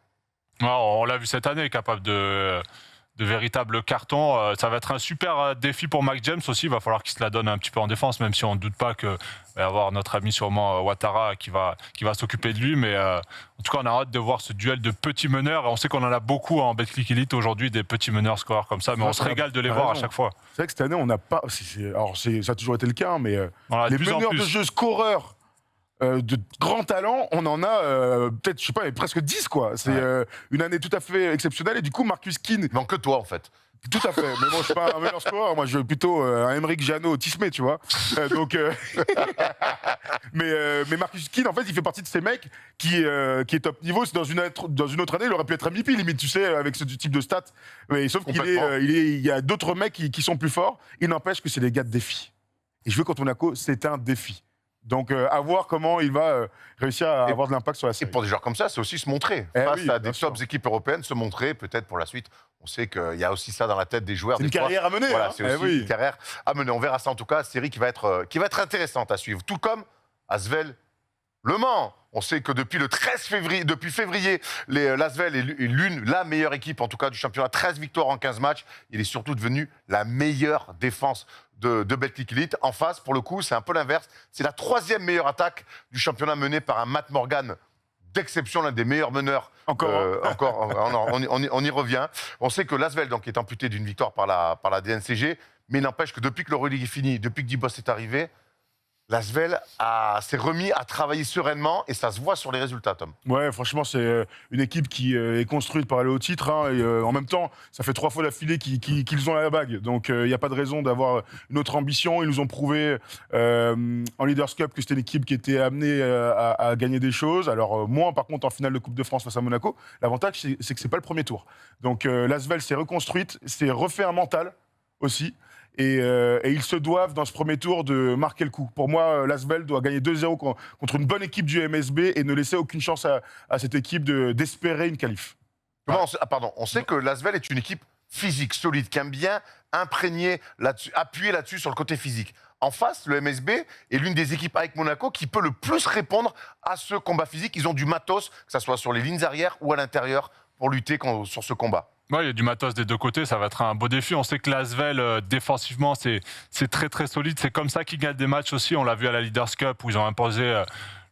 On l'a vu cette année, capable de véritables cartons. Ça va être un super défi pour Mac James aussi. Il va falloir qu'il se la donne un petit peu en défense, même si on ne doute pas qu'il va y avoir notre ami sûrement Ouattara qui va s'occuper de lui. Mais en tout cas, on a hâte de voir ce duel de petits meneurs. On sait qu'on en a beaucoup en Betclic Elite aujourd'hui, des petits meneurs scoreurs comme ça, mais on se régale de les voir à chaque fois. C'est vrai que cette année, on n'a pas... ça a toujours été le cas, mais les meneurs de jeu scoreurs de grand talent, on en a peut-être, je sais pas, presque 10, quoi. C'est une année tout à fait exceptionnelle. Et du coup, Marcus Keane... Il manque que toi, en fait. Tout à fait. Mais bon, je suis pas un meilleur scoreur. Moi, je suis plutôt un Aymeric Jeannot Tismé, tu vois. Mais Marcus Keane, en fait, il fait partie de ces mecs qui est top niveau. C'est dans une autre année, il aurait pu être MVP, limite, tu sais, avec ce type de stats. Mais sauf il y a d'autres mecs qui sont plus forts. Il n'empêche que c'est des gars de défi. Et jouer contre Monaco, c'est un défi. Donc, à voir comment il va réussir à avoir de l'impact sur la série. Et pour des joueurs comme ça, c'est aussi se montrer. Face à des tops équipes européennes, se montrer, peut-être pour la suite. On sait qu'il y a aussi ça dans la tête des joueurs. C'est une carrière à mener. Voilà, hein. c'est aussi une carrière à mener. On verra ça en tout cas, série qui va être intéressante à suivre. Tout comme Asvel Le Mans. On sait que depuis le 13 février, l'Asvel est la meilleure équipe, en tout cas du championnat. 13 victoires en 15 matchs. Il est surtout devenu la meilleure défense de Betclic Elite. En face, pour le coup, c'est un peu l'inverse. C'est la 3e meilleure attaque du championnat menée par un Matt Morgan d'exception, l'un des meilleurs meneurs. On y revient. On sait que l'Asvel donc est amputé d'une victoire par la DNCG, mais il n'empêche que depuis que l'Euroleague est finie, depuis que Dibos est arrivé, l'Asvel s'est remis à travailler sereinement et ça se voit sur les résultats, Tom. Ouais, franchement, c'est une équipe qui est construite pour aller au titre. Hein, et en même temps, ça fait 3 fois d'affilée qu'ils ont la bague. Donc, il n'y a pas de raison d'avoir une autre ambition. Ils nous ont prouvé en Leaders Cup que c'était une équipe qui était amenée à gagner des choses. Alors, moins, par contre, en finale de Coupe de France face à Monaco. L'avantage, c'est que ce n'est pas le premier tour. Donc, l'Asvel s'est reconstruite, s'est refait un mental aussi. Et ils se doivent, dans ce premier tour, de marquer le coup. Pour moi, l'Asvel doit gagner 2-0 contre une bonne équipe du MSB et ne laisser aucune chance à cette équipe d'espérer une qualif. On sait que l'Asvel est une équipe physique, solide, qui aime bien imprégner là-dessus, appuyer là-dessus sur le côté physique. En face, le MSB est l'une des équipes avec Monaco qui peut le plus répondre à ce combat physique. Ils ont du matos, que ce soit sur les lignes arrière ou à l'intérieur, pour lutter sur ce combat. Ouais, il y a du matos des deux côtés, ça va être un beau défi. On sait que l'Asvel, défensivement, c'est très très solide. C'est comme ça qu'ils gagnent des matchs aussi. On l'a vu à la Leaders Cup où ils ont imposé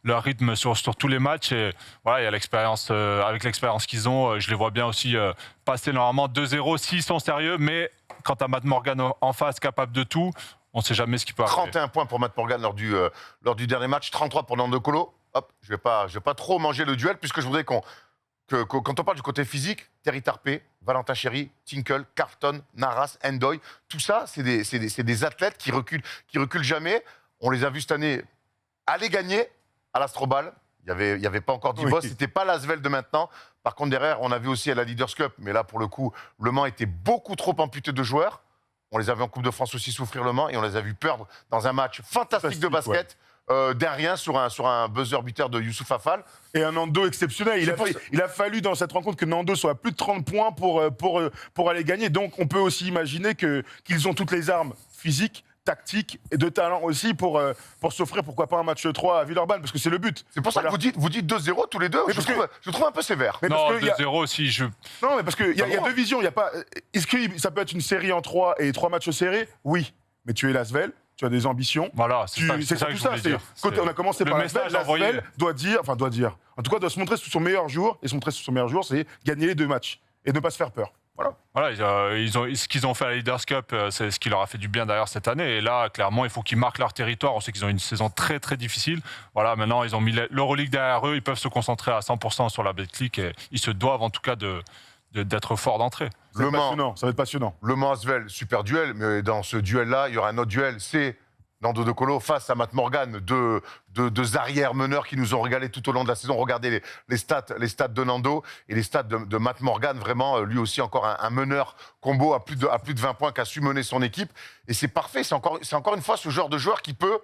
leur rythme sur tous les matchs. Et voilà, il y a l'expérience, avec l'expérience qu'ils ont, je les vois bien aussi passer normalement 2-0 s'ils sont sérieux. Mais quand tu as Matt Morgan en face, capable de tout, on ne sait jamais ce qui peut arriver. 31 points pour Matt Morgan lors du dernier match, 33 pour Nando Colo. Hop, je vais pas trop manger le duel puisque je voudrais quand on parle du côté physique, Terry Tarpé, Valentin Chéry, Tinkle, Carlton, Naras, Endoy, tout ça, c'est des athlètes qui reculent jamais. On les a vus cette année aller gagner à l'Astrobal. Il y avait pas encore Dibos, c'était pas l'Asvel de maintenant. Par contre, derrière, on a vu aussi à la Leaders Cup, mais là, pour le coup, Le Mans était beaucoup trop amputé de joueurs. On les avait en Coupe de France aussi souffrir Le Mans et on les a vus perdre dans un match fantastique de basket. Ouais. D'un rien sur un buzzer beater de Youssouf Affal. Et un Nando exceptionnel. Il a fallu dans cette rencontre que Nando soit à plus de 30 points pour aller gagner. Donc on peut aussi imaginer qu'ils ont toutes les armes physiques, tactiques et de talent aussi pour s'offrir pourquoi pas un match 3 à Villeurbanne, parce que c'est le but. C'est pour ça que vous dites 2-0 tous les deux. Je trouve un peu sévère. Mais non, 2-0 si je... Non, mais parce qu'il y a deux visions. Est-ce que ça peut être une série en 3 et 3 matchs serrés? Oui. Mais tu es l'Asvel. Tu as des ambitions. Voilà, c'est ça que je voulais dire. Quand on a commencé par l'Asvel, doit dire, en tout cas, doit se montrer sous son meilleur jour. Et se montrer sous son meilleur jour, c'est gagner les 2 matchs et ne pas se faire peur. Voilà, ce qu'ils ont fait à la Leaders Cup, c'est ce qui leur a fait du bien d'ailleurs cette année. Et là, clairement, il faut qu'ils marquent leur territoire. On sait qu'ils ont une saison très très difficile. Voilà, maintenant, ils ont mis l'Euroleague derrière eux. Ils peuvent se concentrer à 100% sur la Betclic et ils se doivent en tout cas d'être forts d'entrée. Ça va être passionnant. Le Mans Asvel, super duel, mais dans ce duel-là, il y aura un autre duel, c'est Nando De Colo face à Matt Morgan, deux arrières meneurs qui nous ont régalé tout au long de la saison. Regardez les stats de Nando et les stats de Matt Morgan, vraiment, lui aussi encore un meneur combo à plus de 20 points qui a su mener son équipe. Et c'est parfait, c'est encore une fois ce genre de joueur qui peut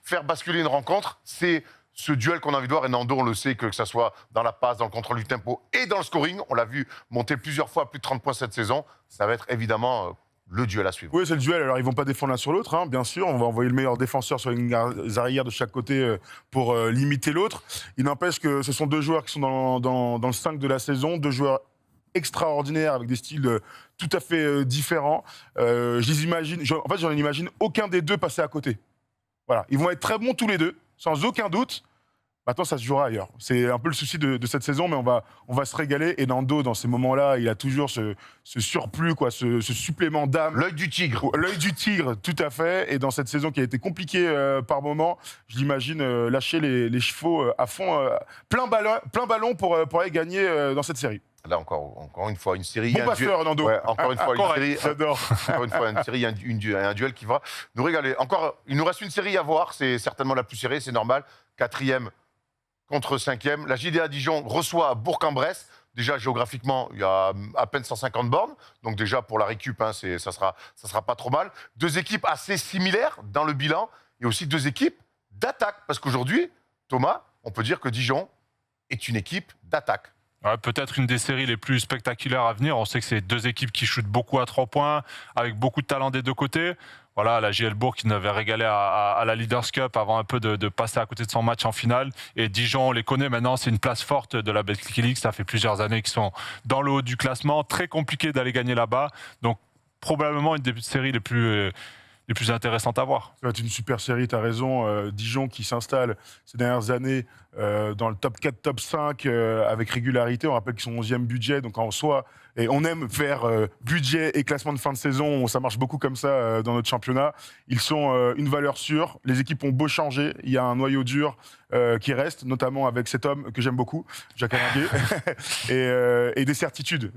faire basculer une rencontre. C'est ce duel qu'on a envie de voir. Et Nando, on le sait, que ça soit dans la passe, dans le contrôle du tempo et dans le scoring, on l'a vu monter plusieurs fois à plus de 30 points cette saison. Ça va être évidemment le duel à suivre. Oui, c'est le duel. Alors, ils vont pas défendre l'un sur l'autre, hein, bien sûr. On va envoyer le meilleur défenseur sur les arrières de chaque côté pour limiter l'autre. Il n'empêche que ce sont deux joueurs qui sont dans le 5 de la saison, deux joueurs extraordinaires avec des styles tout à fait différents. Je les imagine, en fait, j'en imagine aucun des deux passer à côté. Voilà. Ils vont être très bons tous les deux, sans aucun doute. Maintenant, ça se jouera ailleurs. C'est un peu le souci de cette saison, mais on va se régaler. Et Nando, dans ces moments-là, il a toujours ce surplus, quoi, ce supplément d'âme. L'œil du tigre. L'œil du tigre, tout à fait. Et dans cette saison qui a été compliquée par moments, je l'imagine lâcher les chevaux à fond, plein ballon pour aller gagner dans cette série. Là, encore une fois, une série. Bon passeur, Nando. Ouais, encore une fois, une série. J'adore. Encore une fois, une série, un duel qui va nous régaler. Encore, il nous reste une série à voir. C'est certainement la plus serrée, c'est normal. 4e contre 5e. La JDA Dijon reçoit Bourg-en-Bresse. Déjà, géographiquement, il y a à peine 150 bornes. Donc déjà, pour la récup, hein, ça sera pas trop mal. Deux équipes assez similaires dans le bilan. Et aussi deux équipes d'attaque. Parce qu'aujourd'hui, Thomas, on peut dire que Dijon est une équipe d'attaque. Ouais, peut-être une des séries les plus spectaculaires à venir. On sait que c'est deux équipes qui shootent beaucoup à 3 points, avec beaucoup de talent des deux côtés. Voilà, la JL Bourg qui nous avait régalé à la Leaders Cup avant un peu de passer à côté de son match en finale. Et Dijon, on les connaît maintenant, c'est une place forte de la Betclic League. Ça fait plusieurs années qu'ils sont dans le haut du classement. Très compliqué d'aller gagner là-bas. Donc, probablement une des séries les plus intéressantes à voir. Ça va être une super série, tu as raison. Dijon qui s'installe ces dernières années dans le top 4, top 5 avec régularité. On rappelle qu'ils sont 11e budget, donc en soi, et on aime faire budget et classement de fin de saison. Ça marche beaucoup comme ça dans notre championnat. Ils sont une valeur sûre. Les équipes ont beau changer. Il y a un noyau dur qui reste, notamment avec cet homme que j'aime beaucoup, Jacques Alinguet, et des certitudes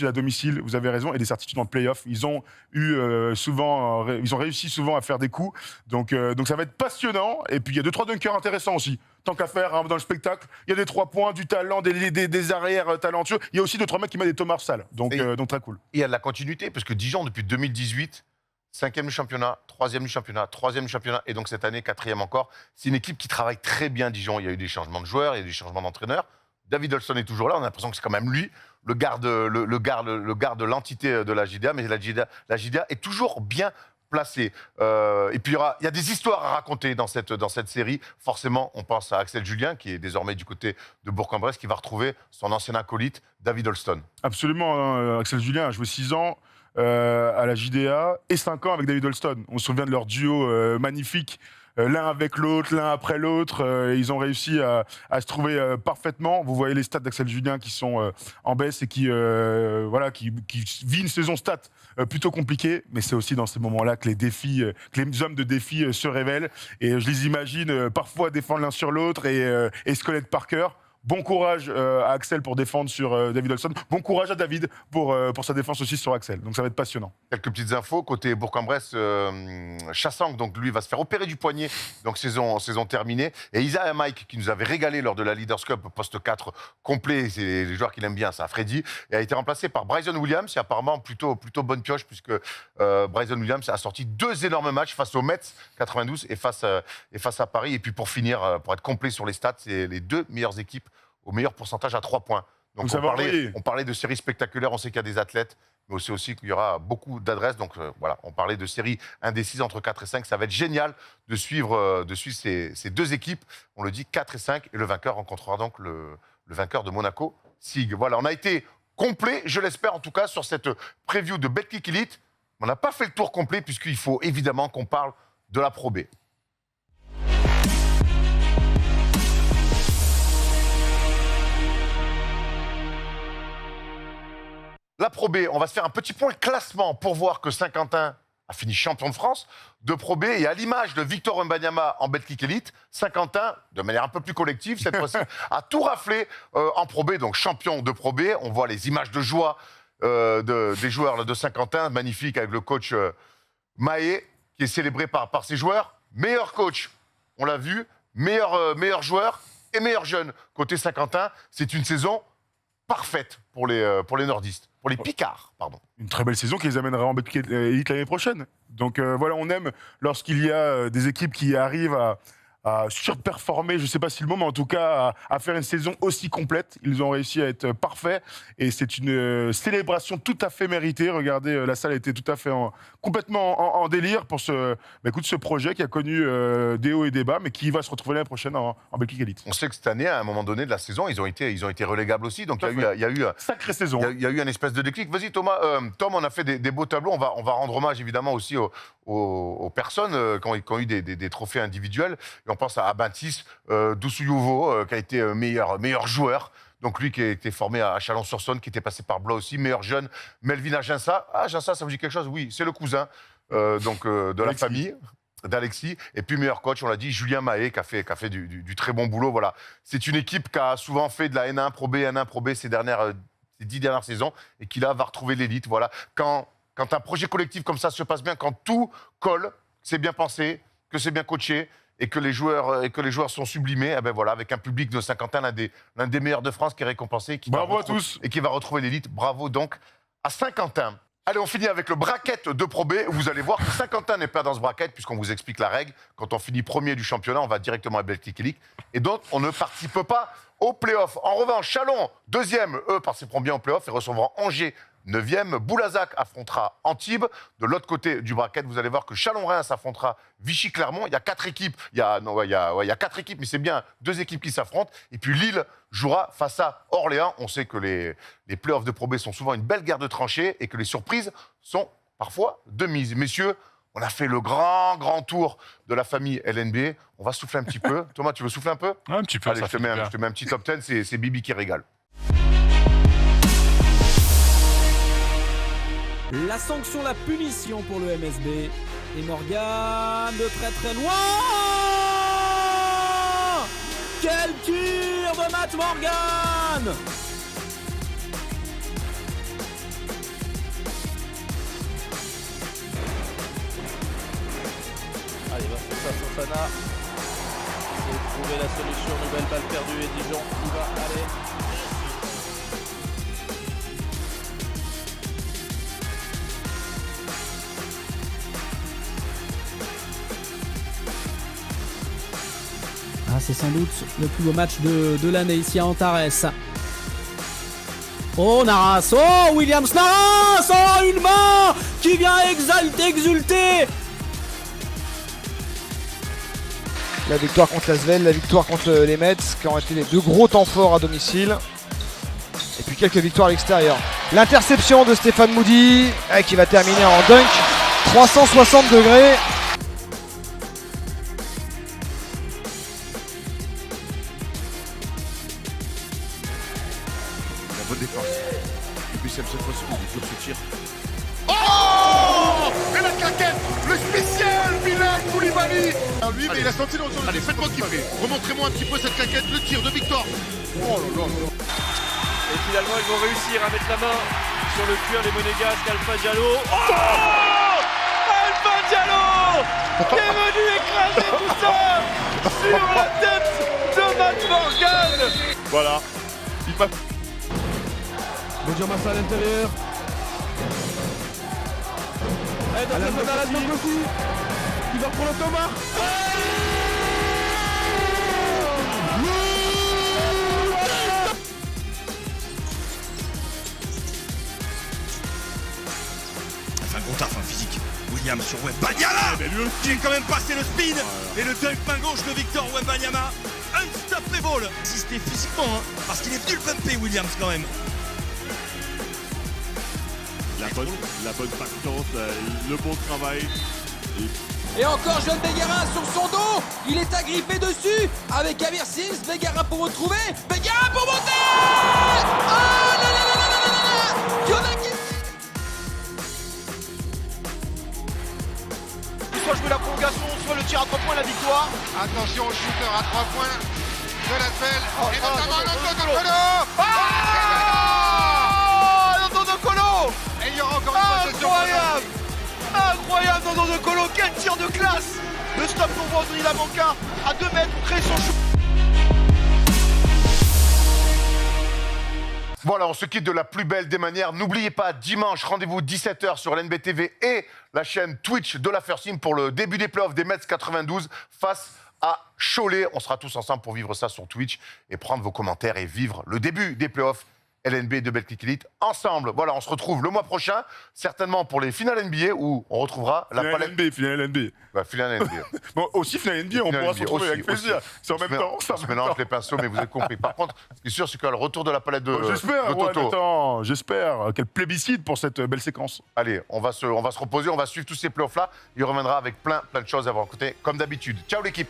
à domicile, vous avez raison, et des certitudes en play-off. Ils ont réussi souvent à faire des coups, donc ça va être passionnant. Et puis il y a 2-3 dunkers intéressants aussi. Tant qu'à faire hein, dans le spectacle, il y a des 3 points, du talent, des arrières talentueux. Il y a aussi 2-3 mecs qui mettent des Thomas Sall, donc très cool. Et il y a de la continuité, parce que Dijon, depuis 2018, 5e du championnat, 3e du championnat, 3e du championnat, et donc cette année, 4e encore. C'est une équipe qui travaille très bien, Dijon. Il y a eu des changements de joueurs, il y a eu des changements d'entraîneurs. David Olson est toujours là, on a l'impression que c'est quand même lui, le garde de l'entité de la JDA, mais la JDA est toujours bien placé. Et puis il y a des histoires à raconter dans cette série. Forcément, on pense à Axel Julien, qui est désormais du côté de Bourg-en-Bresse, qui va retrouver son ancien acolyte, David Olston. Absolument, hein, Axel Julien a joué 6 ans à la JDA et 5 ans avec David Olston. On se souvient de leur duo magnifique. L'un avec l'autre, l'un après l'autre. Ils ont réussi à se trouver parfaitement. Vous voyez les stats d'Axel Julien qui sont en baisse et qui vit une saison stat plutôt compliquée. Mais c'est aussi dans ces moments-là que les hommes de défi se révèlent. Et je les imagine parfois défendre l'un sur l'autre et se connaître par cœur. Bon courage à Axel pour défendre sur David Olson. Bon courage à David pour sa défense aussi sur Axel. Donc ça va être passionnant. Quelques petites infos. Côté Bourg-en-Bresse, Chassang, donc lui, va se faire opérer du poignet. Donc saison terminée. Et Isaiah Mike, qui nous avait régalé lors de la Leaders Cup, poste 4 complet, c'est les joueurs qu'il aime bien, ça, Freddy, et a été remplacé par Bryson Williams. Et apparemment, plutôt bonne pioche, puisque Bryson Williams a sorti 2 énormes matchs face aux Mets 92 et face à Paris. Et puis pour finir, pour être complet sur les stats, c'est les 2 meilleures équipes au meilleur pourcentage à 3 points. Donc on parlait de séries spectaculaires, on sait qu'il y a des athlètes, mais on sait aussi qu'il y aura beaucoup d'adresses. Donc voilà, on parlait de séries indécises entre 4 et 5. Ça va être génial de suivre ces 2 équipes. On le dit, 4 et 5. Et le vainqueur rencontrera donc le vainqueur de Monaco, SIG. Voilà, on a été complet, je l'espère en tout cas, sur cette preview de Betclic Elite. On n'a pas fait le tour complet, puisqu'il faut évidemment qu'on parle de la Pro B. La Pro B, on va se faire un petit point classement pour voir que Saint-Quentin a fini champion de France de Pro B. Et à l'image de Victor Wembanyama en Betclic Elite, Saint-Quentin, de manière un peu plus collective cette fois-ci, a tout raflé en Pro B, donc champion de Pro B. On voit les images de joie des joueurs là, de Saint-Quentin, magnifique, avec le coach Mahé, qui est célébré par ses joueurs. Meilleur coach, on l'a vu, meilleur joueur et meilleur jeune. Côté Saint-Quentin, c'est une saison parfaite pour les nordistes. Pour les Picards, pardon. Une très belle saison qui les amènera en Betclic Elite l'année prochaine. Donc voilà, on aime lorsqu'il y a des équipes qui arrivent à surperformer, je ne sais pas si le mot, mais en tout cas à faire une saison aussi complète. Ils ont réussi à être parfaits et c'est une célébration tout à fait méritée. Regardez, la salle était tout à fait complètement en délire pour ce projet qui a connu des hauts et des bas, mais qui va se retrouver l'année prochaine en Belgique Elite. On sait que cette année, à un moment donné de la saison, ils ont été relégables aussi. Donc il y a eu sacrée saison. Il y a eu un espèce de déclic. Vas-y Thomas, Tom, on a fait des beaux tableaux. On va rendre hommage évidemment aussi aux personnes qui ont eu des trophées individuels. Et on pense à Bantis, Doussouyovo, qui a été meilleur joueur. Donc lui qui a été formé à Chalon-sur-Saône, qui était passé par Blois aussi, meilleur jeune. Melvin Aginsa. Ah, Aginsa, ça vous dit quelque chose? Oui, c'est le cousin de la famille d'Alexis. Et puis meilleur coach, on l'a dit, Julien Mahé, qui a fait du très bon boulot. Voilà. C'est une équipe qui a souvent fait de la N1 Pro B ces 10 dernières saisons et qui là va retrouver l'élite. Voilà. Quand un projet collectif comme ça se passe bien, quand tout colle, c'est bien pensé, que c'est bien coaché et que les joueurs sont sublimés, eh ben voilà, avec un public de Saint-Quentin, l'un des meilleurs de France qui est récompensé. Bravo à tous. Et qui va retrouver l'élite. Bravo donc à Saint-Quentin. Allez, on finit avec le bracket de Pro B. Vous allez voir que Saint-Quentin n'est pas dans ce bracket puisqu'on vous explique la règle. Quand on finit premier du championnat, on va directement à Belgique Elite. Et donc, on ne participe pas aux playoffs. En revanche, Chalon, deuxième, eux, participeront bien aux playoffs et recevront Angers, 9e. Boulazac affrontera Antibes. De l'autre côté du bracket, vous allez voir que Chalon-Reims affrontera Vichy-Clermont. Il y a 4 équipes. Il y a 4 équipes, mais c'est bien 2 équipes qui s'affrontent. Et puis Lille jouera face à Orléans. On sait que les playoffs de Pro B sont souvent une belle guerre de tranchées et que les surprises sont parfois de mise. Messieurs, on a fait le grand tour de la famille LNB. On va souffler un petit peu. Thomas, tu veux souffler un peu? Un petit peu. Allez, je te mets un petit top 10. C'est Bibi qui régale. La sanction, la punition pour le MSB. Et Morgan de très loin. Quel tir de Matt Morgan! Allez, ça Fofana. C'est trouver la solution, nouvelle balle perdue et Dijon qui va aller. Ah, c'est sans doute le plus beau match de l'année ici à Antares. Oh, Naras! Oh, Williams Naras! Oh, une main qui vient exulter! La victoire contre l'Asvel, la victoire contre les Mets, qui ont été les 2 gros temps forts à domicile. Et puis quelques victoires à l'extérieur. L'interception de Stéphane Moody, qui va terminer en dunk. 360 degrés. La bonne défense. Et puis Samson il se tire. Oh! Et la claquette! Le spécial Bilal Koulibaly! Lui, mais il a senti dans le zone. Allez, faites-moi kiffer. Remontrez-moi un petit peu cette claquette, le tir de Victor. Oh là là. Et finalement, ils vont réussir à mettre la main sur le cuir des Monégasques. Alpha Diallo. Oh! Alpha Diallo qui est venu écraser tout ça sur la tête de Matt Morgan. Voilà. Il passe. Bodjamassa à l'intérieur. Et dans cette balle aussi. Il va pour le Thomas. Enfin, gros taf physique. Williams sur Wembanyama qui est quand même passé le spin et le dunk main gauche de Victor Wembanyama. Unstoppable. Existé physiquement, hein, parce qu'il est venu le bumper Williams quand même. La bonne patience, le bon travail. Et encore John Béguerin sur son dos. Il est agrippé dessus avec Amir Sims. Béguerin pour retrouver. Béguerin pour monter. Oh là là là là là là là. Yonaki. Soit jouer la prolongation, soit le tir à 3 points, la victoire. Attention au shooter à 3 points de l'Asvel. Et notamment Nando de Colo. Nando de Colo. Et il y aura encore une possession. Incroyable Nando de Colo, quel tir de classe. Le stop pour André Labanca à 2 mètres, crée son shoot. Voilà, on se quitte de la plus belle des manières. N'oubliez pas, dimanche, rendez-vous 17h sur l'NBTV et la chaîne Twitch de la First Team pour le début des playoffs des Mets 92 face à Cholet. On sera tous ensemble pour vivre ça sur Twitch et prendre vos commentaires et vivre le début des playoffs LNB de Betclic Elite ensemble. Voilà, on se retrouve le mois prochain, certainement pour les finales NBA où on retrouvera la palette. Finale LNB. Bah, finale NBA. Bon, aussi finale NBA, on pourra se retrouver avec plaisir. C'est en même temps. On se mélange les pinceaux, mais vous avez compris. Par contre, ce qui est sûr, c'est que le retour de la palette de, J'espère, de Toto. attends, j'espère. Quel plébiscite pour cette belle séquence. Allez, on va se reposer, on va suivre tous ces playoffs-là. Il reviendra avec plein de choses à vous raconter, comme d'habitude. Ciao l'équipe.